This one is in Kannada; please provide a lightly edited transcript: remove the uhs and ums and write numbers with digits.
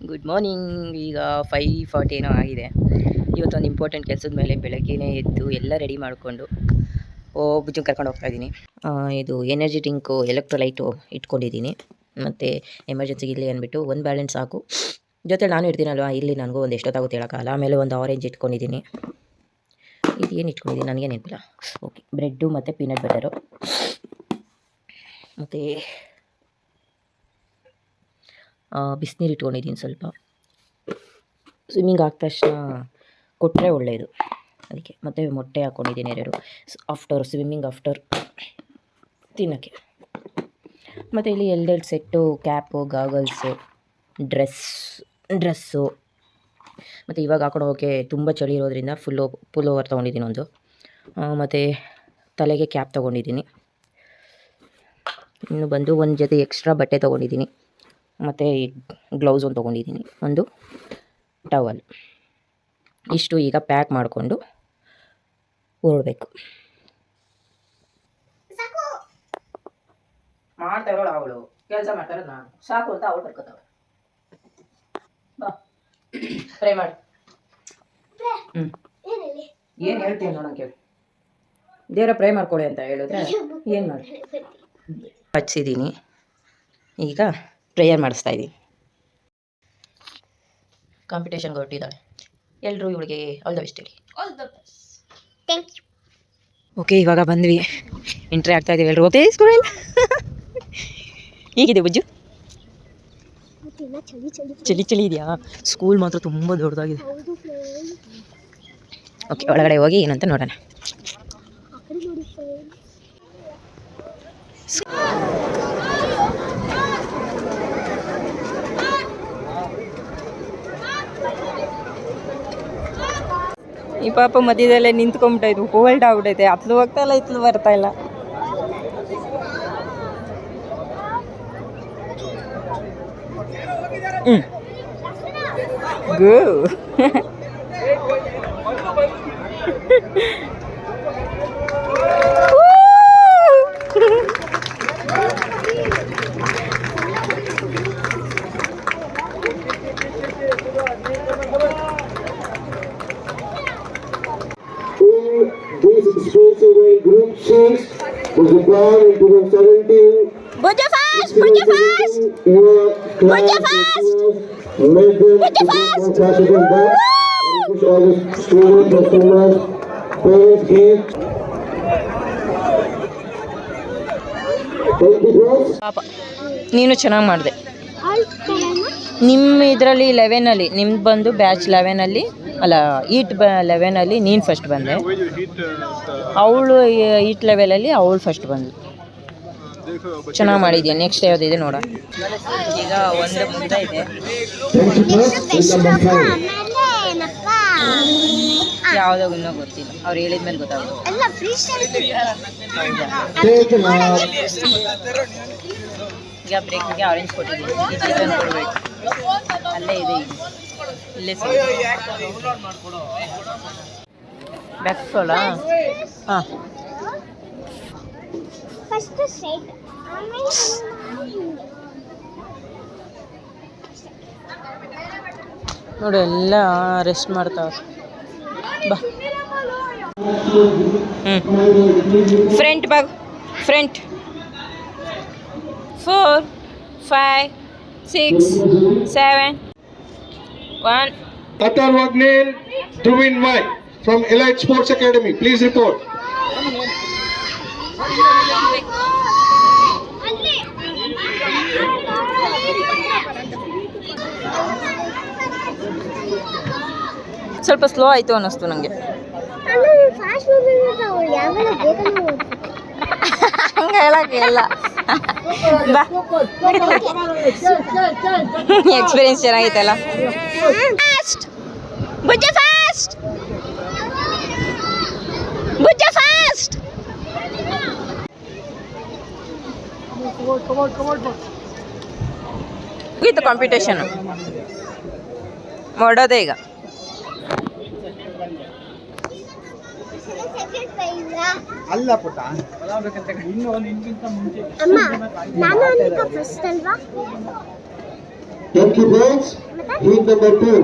Good morning. ಈಗ 5:40 ಏನೋ ಆಗಿದೆ. ಇವತ್ತೊಂದು ಇಂಪಾರ್ಟೆಂಟ್ ಕೆಲಸದ ಮೇಲೆ ಬೆಳಗ್ಗೆನೇ ಎದ್ದು ಎಲ್ಲ ರೆಡಿ ಮಾಡಿಕೊಂಡು ಬುಜ್ಜು ಕರ್ಕೊಂಡು ಹೋಗ್ತಾ ಇದ್ದೀನಿ. ಇದು ಎನರ್ಜಿ ಡ್ರಿಂಕು ಎಲೆಕ್ಟ್ರೋಲೈಟು ಇಟ್ಕೊಂಡಿದ್ದೀನಿ. ಮತ್ತು ಎಮರ್ಜೆನ್ಸಿಗೆ ಇಲ್ಲಿ ಅಂದ್ಬಿಟ್ಟು ಒಂದು ಬ್ಯಾಲೆನ್ಸ್ ಸಾಕು. ಜೊತೆ ನಾನು ಇರ್ತೀನಲ್ವ, ಇಲ್ಲಿ ನನಗೂ ಒಂದು ಎಷ್ಟೊತ್ತಾಗುತ್ತೆ ಹೇಳೋಕ್ಕಲ್ಲ. ಆಮೇಲೆ ಒಂದು ಆರೆಂಜ್ ಇಟ್ಕೊಂಡಿದ್ದೀನಿ. ಇದು ಏನು ಇಟ್ಕೊಂಡಿದ್ದೀನಿ ನನಗೆ ನೆನಪಿಲ್ಲ. ಓಕೆ, ಬ್ರೆಡ್ಡು ಮತ್ತು ಪೀನಟ್ ಬಟರು ಮತ್ತು ಬಿಸಿನೀರು ಇಟ್ಕೊಂಡಿದ್ದೀನಿ. ಸ್ವಲ್ಪ ಸ್ವಿಮ್ಮಿಂಗ್ ಆದ ತಕ್ಷಣ ಕೊಟ್ಟರೆ ಒಳ್ಳೆಯದು ಅದಕ್ಕೆ. ಮತ್ತು ಮೊಟ್ಟೆ ಹಾಕ್ಕೊಂಡಿದ್ದೀನಿ 2 ಆಫ್ಟರ್ ಸ್ವಿಮ್ಮಿಂಗ್ ಆಫ್ಟರ್ ತಿನ್ನೋಕ್ಕೆ. ಮತ್ತು ಇಲ್ಲಿ 2 ಸೆಟ್ಟು ಕ್ಯಾಪು, ಗಾಗಲ್ಸು, ಡ್ರೆಸ್ಸು. ಮತ್ತು ಇವಾಗ ಹಾಕೊಂಡು ಹೋಗೋಕ್ಕೆ ತುಂಬ ಚಳಿ ಇರೋದ್ರಿಂದ ಫುಲ್ ಓವರ್ ತೊಗೊಂಡಿದ್ದೀನಿ ಒಂದು. ಮತ್ತು ತಲೆಗೆ ಕ್ಯಾಪ್ ತೊಗೊಂಡಿದ್ದೀನಿ. ಇನ್ನು ಬಂದು ಒಂದು ಜೊತೆ ಎಕ್ಸ್ಟ್ರಾ ಬಟ್ಟೆ ತೊಗೊಂಡಿದ್ದೀನಿ. ಮತ್ತು ಗ್ಲೌಸ್ ಒಂದು ತೊಗೊಂಡಿದ್ದೀನಿ, ಒಂದು ಟವಲ್. ಇಷ್ಟು ಈಗ ಪ್ಯಾಕ್ ಮಾಡಿಕೊಂಡು ಹೊರಡಬೇಕು. ಮಾಡ್ತಾ ಇರೋಳು ಅವಳು, ಕೆಲಸ ಮಾಡ್ತಾ ಇರೋದು ನಾನು. ಸಾಕು ಅಂತ ಅವಳು ಬರ್ಕೋತಾವಳು. ಬಾ ಪ್ರೇ ಮಾಡಿ. ಏನು ಹೇಳ್ತೀನಿ ನೋಡೋಣ ಕೇಳಿ. ದೇವರ ಪ್ರೇ ಮಾಡ್ಕೊಳ್ಳಿ ಅಂತ ಹೇಳಿದ್ರೆ ಏನು ಮಾಡಿ ಹಚ್ಚಿದ್ದೀನಿ. ಈಗ ಪ್ರೇಯರ್ ಮಾಡಿಸ್ತಾ ಇದ್ದೀನಿ. ಕಾಂಪಿಟೇಷನ್ಗೆ ಹೊರಟಿದ್ದಾಳೆ. ಎಲ್ಲರೂ ಇವಳಿಗೆ ಆಲ್ ದ ಬೆಸ್ಟ್ ಹೇಳಿ. Thank you. ಓಕೆ, ಇವಾಗ ಬಂದ್ವಿ. ಎಂಟ್ರಿ ಆಗ್ತಾ ಇದ್ದೀವಿ ಎಲ್ಲರೂ. ಓಕೆ ಸ್ಕೂಲ್ ಹೇಗಿದೆ ಬುಜ್ಜು? ಚಳಿ ಇದೆಯಾ? ಸ್ಕೂಲ್ ಮಾತ್ರ ತುಂಬ ದೊಡ್ಡದಾಗಿದೆ. ಓಕೆ, ಒಳಗಡೆ ಹೋಗಿ ಏನಂತ ನೋಡೋಣ. ಈ ಪಾಪ ಮಧ್ಯದಲ್ಲೇ ನಿಂತ್ಕೊಂಡ್ಬಿಟ್ಟೈದು. ಕೋಲ್ಡ್ ಆಗ್ಬಿಟ್ಟೈತೆ. ಹತ್ಲು ಹೋಗ್ತಾ ಇಲ್ಲ, ಇತ್ಲು ಬರ್ತಾ ಇಲ್ಲ. ಗೋ Group 6 was born in 2017. Bujja fast! Bujja fast! Bujja fast! Bujja fast! All the students, customers, parents, kids. ಪಾಪ ನೀನು ಚೆನ್ನಾಗಿ ಮಾಡಿದೆ. ನಿಮ್ಮ ಇದರಲ್ಲಿ 11ಅಲ್ಲಿ ನಿಮ್ದು ಬಂದು ಬ್ಯಾಚ್ 11ಅಲ್ಲಿ ಅಲ್ಲ, ಈಟ್ 11ಅಲ್ಲಿ ನೀನು ಫಸ್ಟ್ ಬಂದೆ. ಅವಳು ಈಟ್ ಲೆವೆಲಲ್ಲಿ ಅವಳು ಫಸ್ಟ್ ಬಂದು. ಚೆನ್ನಾಗಿ ಮಾಡಿದ್ಯಾ. ನೆಕ್ಸ್ಟ್ ಯಾವುದಿದೆ ನೋಡ. ಈಗ ಒಂದು ಮುದ್ದೆ ಇದೆ. ಯಾವುದೋ ಇನ್ನೂ ಗೊತ್ತಿಲ್ಲ, ಅವ್ರು ಹೇಳಿದ ಮೇಲೆ ಗೊತ್ತಾಗುತ್ತೆ. ಈಗ ಬ್ರೇಕಿಗೆ ಆರೆಂಜ್ ಕೊಟ್ಟಿದ್ದೀನಿ. ಈ ಚಿಕನ್ ಕೊಡಬೇಕು. ಅಲ್ಲೇ ಇದೆ, ಇಲ್ಲೇ ಬ್ಯಾಕ್ಸೋಲಾ? ಹಾಂ, ನೋಡಿ ಎಲ್ಲ ರೆಸ್ಟ್ ಮಾಡ್ತಾವೆ. ಬಾ front Bagh, front 4 5 6 7 1. Atar Wagner, Dhruvin White from Elite Sports Academy, please report. ಸ್ವಲ್ಪ ಸ್ಲೋ ಆಯಿತು ಅನ್ನಿಸ್ತು ನನಗೆ. ಹಂಗೆ ಹೇಳಕ್ಕೆ ಎಲ್ಲ. ಬಾ, ಎಕ್ಸ್ಪೀರಿಯನ್ಸ್ ಚೆನ್ನಾಗಿತ್ತಲ್ಲ. ಬುಜ್ಜ ಫಾಸ್ಟ್, ಬುಜ್ಜ ಫಾಸ್ಟ್. ಇದು ಕಾಂಪಿಟೇಷನ್ ಮಾಡೋದೇ ಈಗ. ಅಲ್ಲ ಪುಟ್ಟ ಅಮ್ಮ ನಾನು ಅನಿಕಾ ಫಸ್ಟ್ ಅಲ್ವಾ 20 balls, heat number 2.